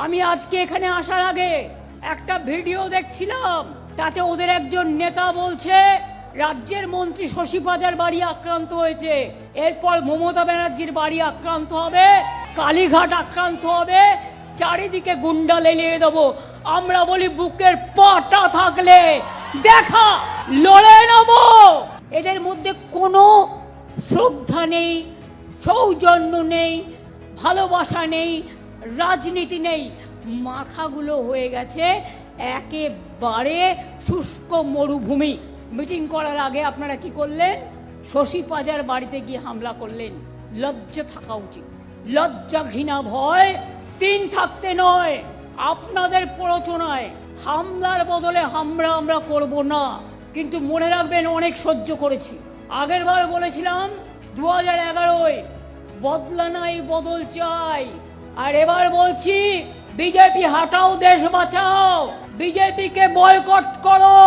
আমি আজকে এখানে আসার আগে একটা ভিডিও দেখছিলাম, তাতে ওদের একজন নেতা বলছে রাজ্যের মন্ত্রী শশী পাজার বাড়ি আক্রান্ত হয়েছে, এরপর মমতা ব্যানার্জির বাড়ি আক্রান্ত হবে, কালীঘাট আক্রান্ত হবে, চারিদিকে গুন্ডা লেলিয়ে দেবো। আমরা বলি বুকের পাটা থাকলে দেখা লড়ে নেব। এদের মধ্যে কোনো শ্রদ্ধা নেই, সৌজন্য নেই, ভালোবাসা নেই, রাজনীতি নেই। মাথাগুলো হয়ে গেছে একেবারে শুষ্ক মরুভূমি। মিটিং করার আগে আপনারা কি করলেন? শশী পাজার বাড়িতে গিয়ে হামলা করলেন। লজ্জা থাকা উচিত। লজ্জা, ঘৃণা, ভয় তিন থাকতে নয়। আপনাদের প্ররোচনায় হামলার বদলে আমরা করব না। কিন্তু মনে রাখবেন, অনেক সহ্য করেছি। আগের বার বলেছিলাম 2011-য় বদলা নাই, বদল চাই। আর এবার বলছি, বিজেপি হাটাও, দেশ বাঁচাও, বিজেপিকে বয়কট করো।